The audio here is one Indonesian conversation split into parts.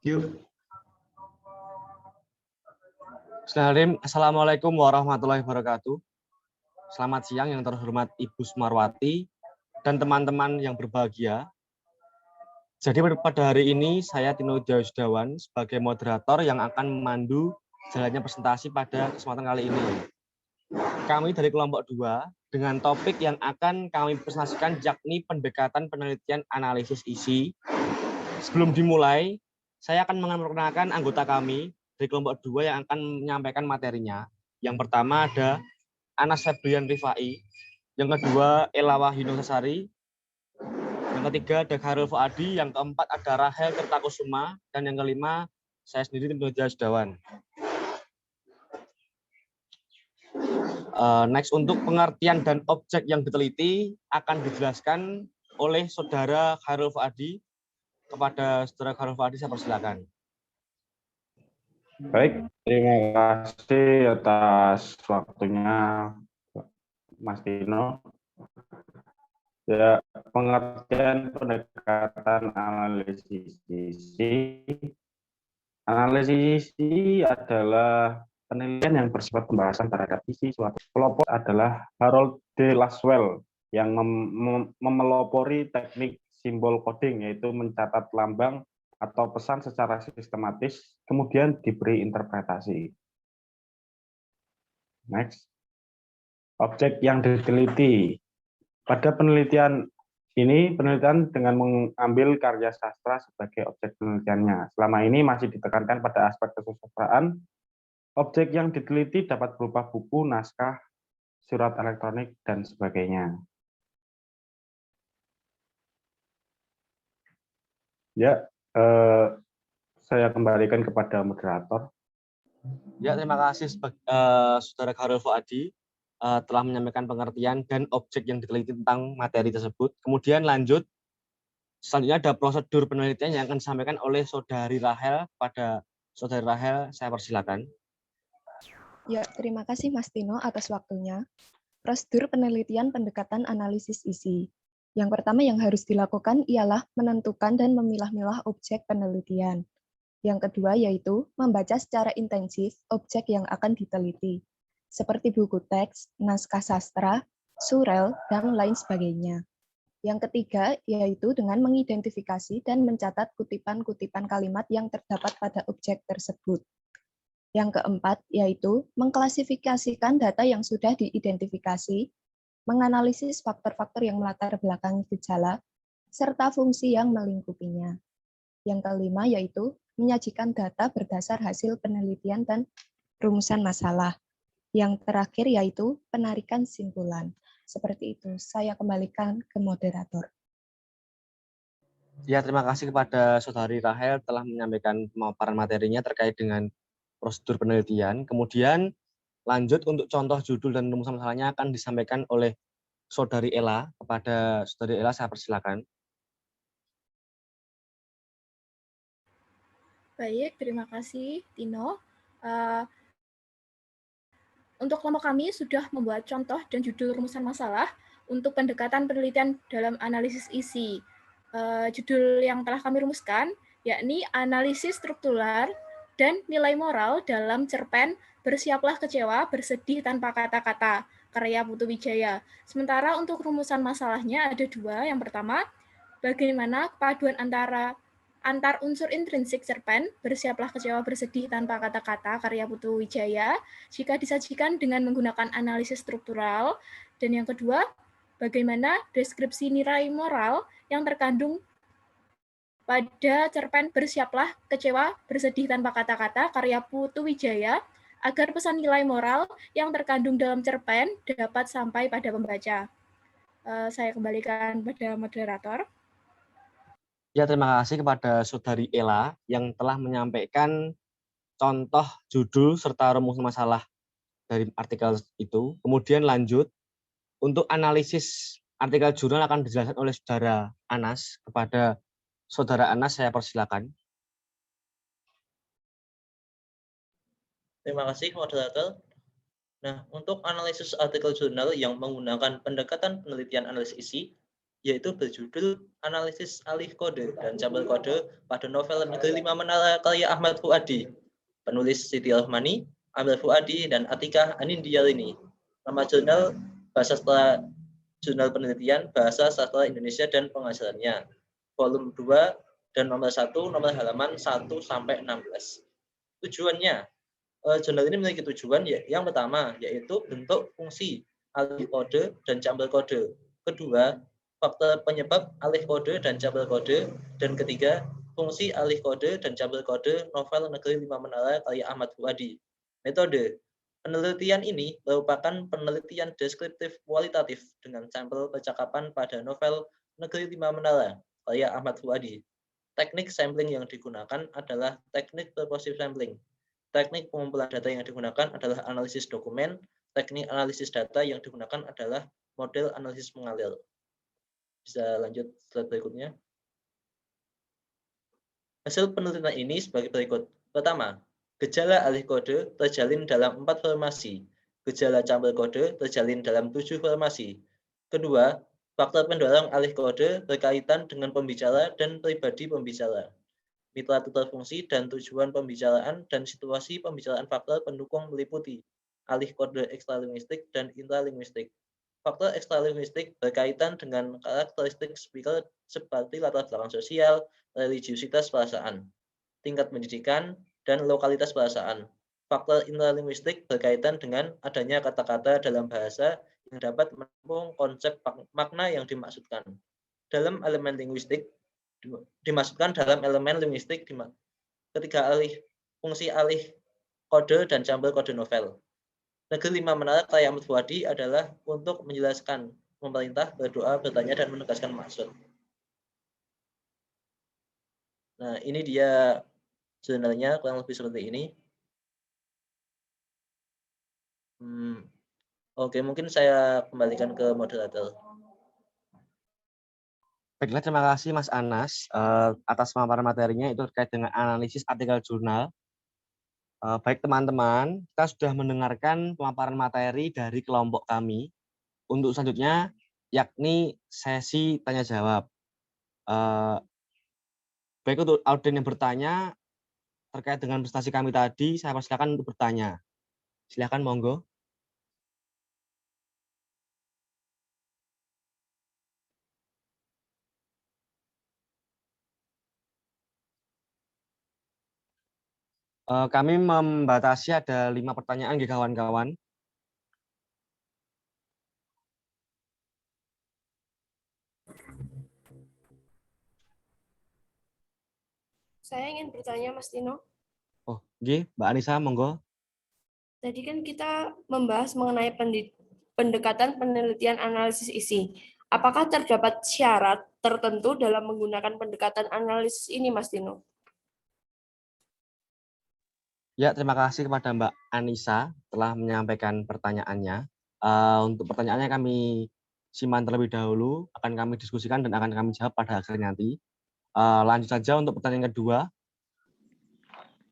Yuk. Assalamualaikum warahmatullahi wabarakatuh. Selamat siang yang terhormat Ibu Sumarwati dan teman-teman yang berbahagia. Jadi pada hari ini saya Tino Jausdawan sebagai moderator yang akan memandu jalannya presentasi pada kesempatan kali ini. Kami dari kelompok 2 dengan topik yang akan kami presentasikan yakni pendekatan penelitian analisis isi. Sebelum dimulai, saya akan memperkenalkan anggota kami dari kelompok 2 yang akan menyampaikan materinya. Yang pertama ada Anas Febrian Rifai, yang kedua Ela Wahyuningsari, yang ketiga ada Khairul Fuadi, yang keempat ada Rahel Tirtakusuma, dan yang kelima saya sendiri Tino Jausdawan. Next, untuk pengertian dan objek yang diteliti akan dijelaskan oleh saudara Khairul Fuadi. Kepada saudara Khairul Fuadi saya persilakan. Baik, terima kasih atas waktunya Mas Tino. Ya, pengertian pendekatan analisis isi. Analisis isi adalah penelitian yang bersifat pembahasan terhadap isi suatu kelompok. Adalah Harold D. Laswell yang memelopori teknik simbol coding, yaitu mencatat lambang atau pesan secara sistematis, kemudian diberi interpretasi. Next. Objek yang diteliti. Pada penelitian ini, penelitian dengan mengambil karya sastra sebagai objek penelitiannya. Selama ini masih ditekankan pada aspek kesusastraan. Objek yang diteliti dapat berupa buku, naskah, surat elektronik, dan sebagainya. Ya, saya kembalikan kepada moderator. Ya, terima kasih saudara Khairul Fuadi telah menyampaikan pengertian dan objek yang diteliti tentang materi tersebut. Kemudian lanjut, selanjutnya ada prosedur penelitian yang akan disampaikan oleh saudari Rahel. Pada saudari Rahel, saya persilakan. Ya, terima kasih Mas Tino atas waktunya. Prosedur penelitian pendekatan analisis isi. Yang pertama yang harus dilakukan ialah menentukan dan memilah-milah objek penelitian. Yang kedua yaitu membaca secara intensif objek yang akan diteliti, seperti buku teks, naskah sastra, surel, dan lain sebagainya. Yang ketiga yaitu dengan mengidentifikasi dan mencatat kutipan-kutipan kalimat yang terdapat pada objek tersebut. Yang keempat yaitu mengklasifikasikan data yang sudah diidentifikasi, menganalisis faktor-faktor yang melatar belakangi gejala, serta fungsi yang melingkupinya. Yang kelima yaitu menyajikan data berdasar hasil penelitian dan rumusan masalah. Yang terakhir yaitu penarikan simpulan. Seperti itu, saya kembalikan ke moderator. Ya, terima kasih kepada saudari Rahel telah menyampaikan pemaparan materinya terkait dengan prosedur penelitian. Kemudian lanjut untuk contoh judul dan rumusan masalahnya akan disampaikan oleh saudari Ela. Kepada saudari Ela saya persilakan. Baik, terima kasih Tino. Untuk kelompok kami sudah membuat contoh dan judul rumusan masalah untuk pendekatan penelitian dalam analisis isi. Judul yang telah kami rumuskan yakni analisis struktural dan nilai moral dalam cerpen Bersiaplah Kecewa, Bersedih Tanpa Kata-Kata, karya Putu Wijaya. Sementara untuk rumusan masalahnya ada dua. Yang pertama, bagaimana kepaduan antar unsur intrinsik cerpen Bersiaplah Kecewa Bersedih Tanpa Kata-Kata karya Putu Wijaya jika disajikan dengan menggunakan analisis struktural. Dan yang kedua, bagaimana deskripsi nilai moral yang terkandung pada cerpen Bersiaplah Kecewa Bersedih Tanpa Kata-Kata karya Putu Wijaya agar pesan nilai moral yang terkandung dalam cerpen dapat sampai pada pembaca. Saya kembalikan pada moderator. Ya, terima kasih kepada saudari Ela yang telah menyampaikan contoh judul serta rumusan masalah dari artikel itu. Kemudian lanjut, untuk analisis artikel jurnal akan dijelaskan oleh saudara Anas. Kepada saudara Anas saya persilakan. Terima kasih, moderator. Nah, untuk analisis artikel jurnal yang menggunakan pendekatan penelitian analisis isi, yaitu berjudul Analisis Alih Kode dan Campur Kode pada novel Negeri Lima Menara karya Ahmad Fuadi. Penulis Siti Rohmani, Ahmad Fuadi, dan Atikah Anindiyalini. Nama jurnal Bahasa Sastra Jurnal Penelitian Bahasa Sastra Indonesia dan Pengajarannya. Volume 2 dan nomor 1, nomor halaman 1 sampai 16. Tujuannya, jurnal ini memiliki tujuan yang pertama yaitu bentuk, fungsi, alih kode, dan campur kode. Kedua, faktor penyebab alih kode dan campur kode. Dan ketiga, fungsi alih kode dan campur kode novel Negeri Lima Menara karya Ahmad Fuadi. Metode penelitian ini merupakan penelitian deskriptif kualitatif dengan sampel percakapan pada novel Negeri Lima Menara karya Ahmad Fuadi. Teknik sampling yang digunakan adalah teknik purposive sampling. Teknik pengumpulan data yang digunakan adalah analisis dokumen. Teknik analisis data yang digunakan adalah model analisis mengalir. Bisa lanjut slide berikutnya. Hasil penelitian ini sebagai berikut. Pertama, gejala alih kode terjalin dalam 4 formasi. Gejala campur kode terjalin dalam 7 formasi. Kedua, faktor pendorong alih kode berkaitan dengan pembicara dan pribadi pembicara. Mitra tutor fungsi dan tujuan pembicaraan dan situasi pembicaraan faktor pendukung meliputi alih kode ekstralinguistik dan intralinguistik. Faktor ekstralinguistik berkaitan dengan karakteristik speaker seperti latar belakang sosial, religiusitas perasaan, tingkat pendidikan, dan lokalitas perasaan. Faktor intralinguistik berkaitan dengan adanya kata-kata dalam bahasa yang dapat menampung konsep makna yang dimaksudkan. Dalam elemen linguistik, dimasukkan dalam elemen linguistik ketiga fungsi alih kode dan campur kode novel. Negeri Lima Menara karya Ahmad Fuadi adalah untuk menjelaskan pemerintah, berdoa, bertanya, dan menegaskan maksud. Nah, ini dia jurnalnya kurang lebih seperti ini. Oke, mungkin saya kembalikan ke moderator. Baiklah, terima kasih Mas Anas atas pemaparan materinya itu terkait dengan analisis artikel jurnal. Baik teman-teman, kita sudah mendengarkan pemaparan materi dari kelompok kami. Untuk selanjutnya, yakni sesi tanya-jawab. Baik untuk audien yang bertanya terkait dengan presentasi kami tadi, saya persilakan untuk bertanya. Silakan, monggo. Kami membatasi ada 5 pertanyaan di kawan-kawan. Saya ingin bertanya, Mas Tino. Oh, nggih, Mbak Anissa, monggo. Tadi kan kita membahas mengenai pendekatan penelitian analisis isi. Apakah terdapat syarat tertentu dalam menggunakan pendekatan analisis ini, Mas Tino? Ya, terima kasih kepada Mbak Anissa telah menyampaikan pertanyaannya. Untuk pertanyaannya kami simpan terlebih dahulu, akan kami diskusikan dan akan kami jawab pada akhir nanti. Lanjut saja untuk pertanyaan kedua.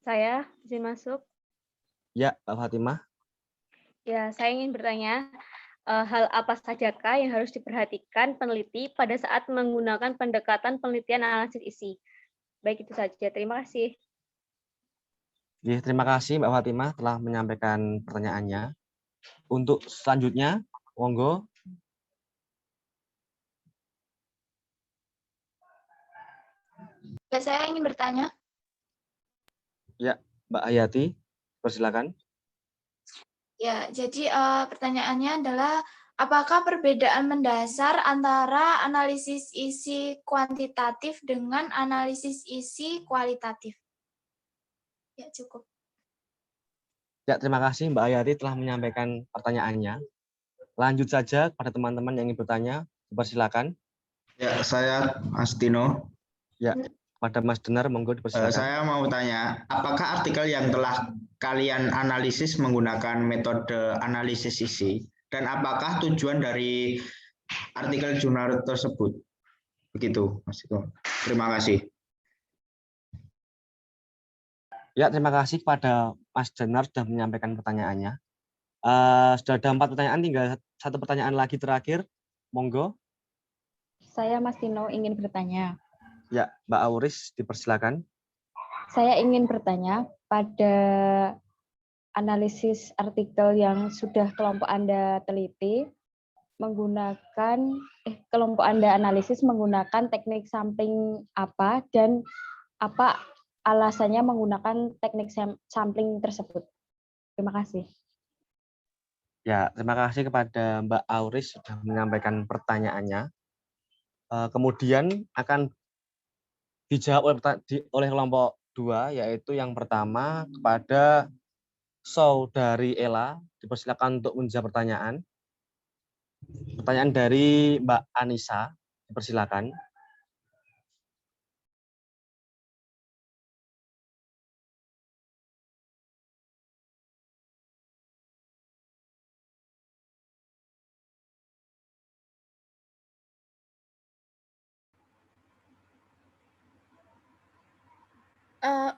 Saya izin masuk. Ya, Mbak Fatimah. Ya, saya ingin bertanya, hal apa sajakah yang harus diperhatikan peneliti pada saat menggunakan pendekatan penelitian analisis isi? Baik, itu saja. Terima kasih. Ya, terima kasih Mbak Fatimah telah menyampaikan pertanyaannya. Untuk selanjutnya, monggo. Ya, saya ingin bertanya. Ya, Mbak Hayati, persilakan. Ya, jadi pertanyaannya adalah apakah perbedaan mendasar antara analisis isi kuantitatif dengan analisis isi kualitatif? Ya, cukup. Ya, terima kasih Mbak Hayati telah menyampaikan pertanyaannya. Lanjut saja pada teman-teman yang ingin bertanya, persilakan. Ya, saya Mas Tino. Ya, pada Mas Denar, monggo dipersilakan. Saya mau tanya, apakah artikel yang telah kalian analisis menggunakan metode analisis isi, dan apakah tujuan dari artikel jurnal tersebut? Begitu, Mas Tino. Terima kasih. Ya, terima kasih kepada Mas Denar sudah menyampaikan pertanyaannya. Sudah ada 4 pertanyaan, tinggal 1 pertanyaan lagi terakhir. Monggo. Saya Mas Tino ingin bertanya. Ya, Mbak Auris, dipersilakan. Saya ingin bertanya pada analisis artikel yang sudah kelompok Anda teliti, kelompok Anda analisis menggunakan teknik sampling apa dan apa alasannya menggunakan teknik sampling tersebut. Terima kasih. Ya, terima kasih kepada Mbak Auris sudah menyampaikan pertanyaannya. Kemudian akan dijawab oleh kelompok 2, yaitu yang pertama kepada Saudari Ella. Dipersilakan untuk menjawab pertanyaan. Pertanyaan dari Mbak Anissa, dipersilakan.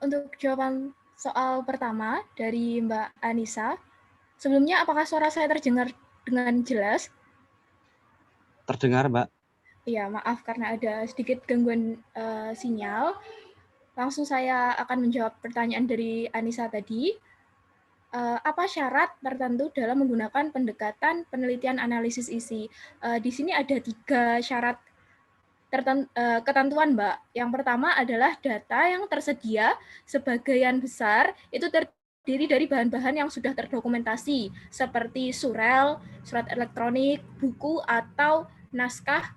Untuk jawaban soal pertama dari Mbak Anissa, sebelumnya apakah suara saya terdengar dengan jelas? Terdengar, Mbak. Iya, maaf karena ada sedikit gangguan sinyal. Langsung saya akan menjawab pertanyaan dari Anissa tadi. Apa syarat tertentu dalam menggunakan pendekatan penelitian analisis isi? Di sini ada 3 syarat ketentuan, Mbak. Yang pertama adalah data yang tersedia sebagian besar itu terdiri dari bahan-bahan yang sudah terdokumentasi, seperti surel, surat elektronik, buku, atau naskah,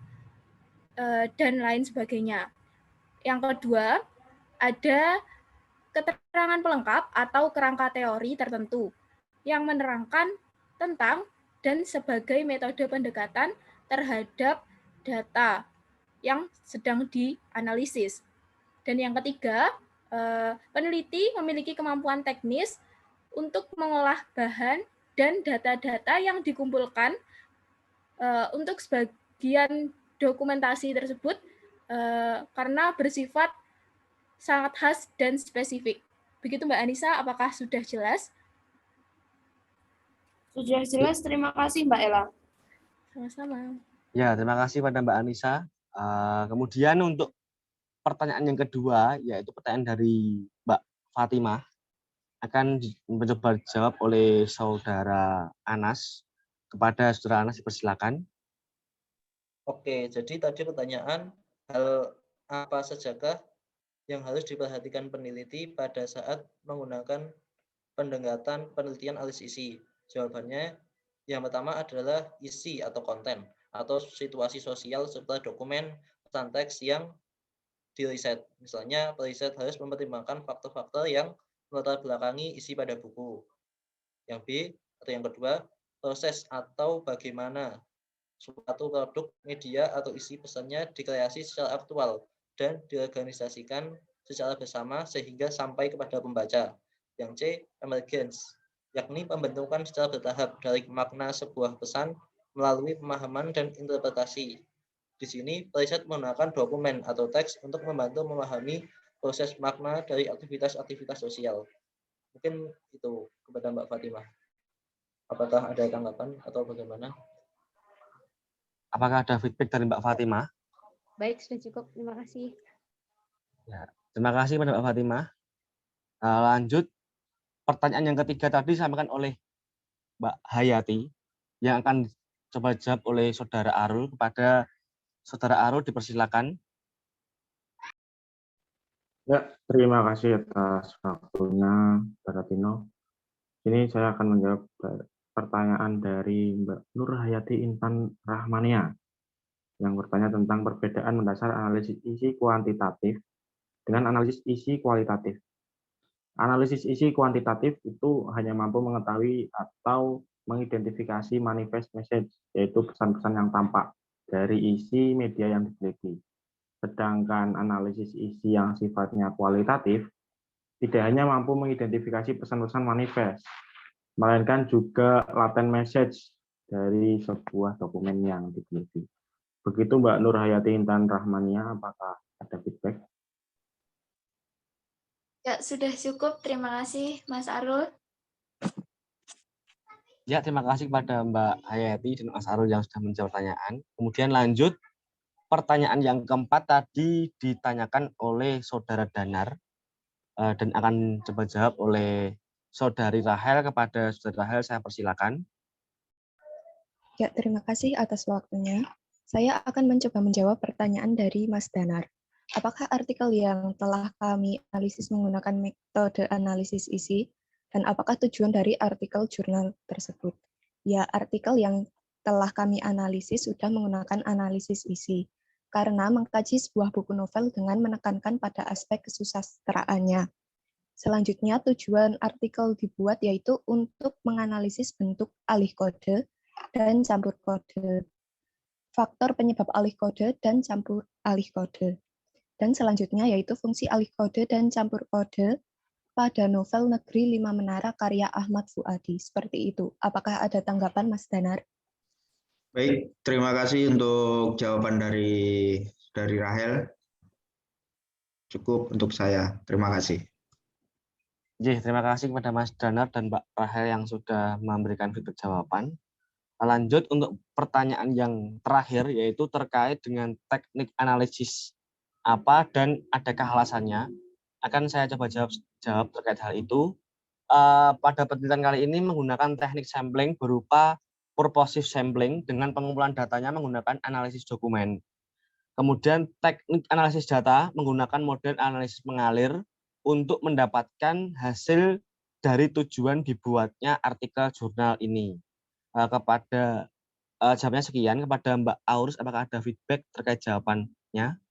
dan lain sebagainya. Yang kedua, ada keterangan pelengkap atau kerangka teori tertentu yang menerangkan tentang dan sebagai metode pendekatan terhadap data yang sedang dianalisis. Dan yang ketiga, peneliti memiliki kemampuan teknis untuk mengolah bahan dan data-data yang dikumpulkan untuk sebagian dokumentasi tersebut karena bersifat sangat khas dan spesifik. Begitu Mbak Anissa, apakah sudah jelas? Sudah jelas, terima kasih Mbak Ella. Sama-sama. Ya, terima kasih pada Mbak Anissa. Kemudian untuk pertanyaan yang kedua, yaitu pertanyaan dari Mbak Fatimah, akan mencoba dijawab oleh Saudara Anas. Kepada Saudara Anas, dipersilakan. Oke, jadi tadi pertanyaan, hal apa sajakah yang harus diperhatikan peneliti pada saat menggunakan pendekatan penelitian analisis isi? Jawabannya, yang pertama adalah isi atau konten, atau situasi sosial serta dokumen pesan teks yang diriset. Misalnya, periset harus mempertimbangkan faktor-faktor yang melatar belakangi isi pada buku. Yang B, atau yang kedua, proses atau bagaimana suatu produk, media, atau isi pesannya dikreasi secara aktual dan diorganisasikan secara bersama sehingga sampai kepada pembaca. Yang C, emergence, yakni pembentukan secara bertahap dari makna sebuah pesan melalui pemahaman dan interpretasi. Di sini, periset menggunakan dokumen atau teks untuk membantu memahami proses makna dari aktivitas-aktivitas sosial. Mungkin itu kepada Mbak Fatimah. Apakah ada tanggapan atau bagaimana? Apakah ada feedback dari Mbak Fatimah? Baik, sudah cukup. Terima kasih. Ya, terima kasih pada Mbak Fatimah. Lanjut, pertanyaan yang ketiga tadi disampaikan oleh Mbak Hayati, yang akan coba jawab oleh Saudara Arul. Kepada Saudara Arul, dipersilakan. Ya, terima kasih atas waktunya, Pak Tino. Ini saya akan menjawab pertanyaan dari Mbak Nur Hayati Intan Rahmania yang bertanya tentang perbedaan mendasar analisis isi kuantitatif dengan analisis isi kualitatif. Analisis isi kuantitatif itu hanya mampu mengetahui atau mengidentifikasi manifest message, yaitu pesan-pesan yang tampak dari isi media yang diteliti. Sedangkan analisis isi yang sifatnya kualitatif tidak hanya mampu mengidentifikasi pesan-pesan manifest, melainkan juga latent message dari sebuah dokumen yang diteliti. Begitu Mbak Nur Hayati Intan Rahmania, apakah ada feedback? Ya, sudah cukup. Terima kasih, Mas Arul. Ya, terima kasih kepada Mbak Hayati dan Mas Arul yang sudah menjawab pertanyaan. Kemudian lanjut, pertanyaan yang keempat tadi ditanyakan oleh Saudara Danar dan akan coba jawab oleh Saudari Rahel. Kepada Saudari Rahel saya persilakan. Ya, terima kasih atas waktunya. Saya akan mencoba menjawab pertanyaan dari Mas Danar. Apakah artikel yang telah kami analisis menggunakan metode analisis isi, dan apakah tujuan dari artikel jurnal tersebut? Ya, artikel yang telah kami analisis sudah menggunakan analisis isi, karena mengkaji sebuah buku novel dengan menekankan pada aspek kesusastraannya. Selanjutnya, tujuan artikel dibuat yaitu untuk menganalisis bentuk alih kode dan campur kode, faktor penyebab alih kode dan campur alih kode. Dan selanjutnya yaitu fungsi alih kode dan campur kode pada novel Negeri 5 Menara karya Ahmad Fuadi. Seperti itu. Apakah ada tanggapan Mas Danar? Baik, terima kasih untuk jawaban dari Rahel. Cukup untuk saya. Terima kasih. Terima kasih kepada Mas Danar dan Mbak Rahel yang sudah memberikan feedback jawaban. Lanjut untuk pertanyaan yang terakhir, yaitu terkait dengan teknik analisis apa dan adakah alasannya. Akan saya coba jawab terkait hal itu. Pada penelitian kali ini menggunakan teknik sampling berupa purposive sampling dengan pengumpulan datanya menggunakan analisis dokumen. Kemudian teknik analisis data menggunakan model analisis mengalir untuk mendapatkan hasil dari tujuan dibuatnya artikel jurnal ini. Kepada jawabnya sekian. Kepada Mbak Aurus, apakah ada feedback terkait jawabannya?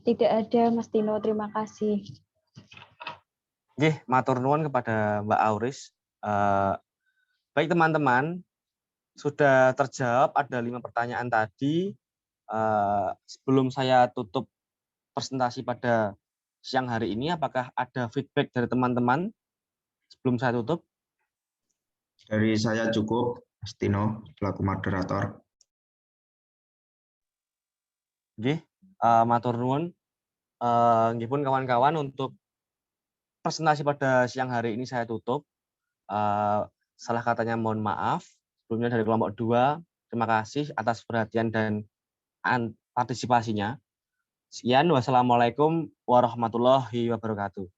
Tidak ada, Mas Tino. Terima kasih. Matur nuwun kepada Mbak Auris. Baik teman-teman, sudah terjawab ada 5 pertanyaan tadi. Sebelum saya tutup presentasi pada siang hari ini, apakah ada feedback dari teman-teman sebelum saya tutup? Dari saya cukup, Mas Tino, selaku moderator. Matur nuwun. Nggih pun kawan-kawan, untuk presentasi pada siang hari ini saya tutup. Salah katanya mohon maaf. Sebelumnya dari kelompok 2, terima kasih atas perhatian dan partisipasinya. Sekian, wassalamualaikum warahmatullahi wabarakatuh.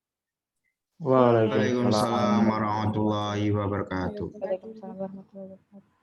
Waalaikumsalam Waalaikumsalam warahmatullahi wabarakatuh. Waalaikumsalam warahmatullahi wabarakatuh.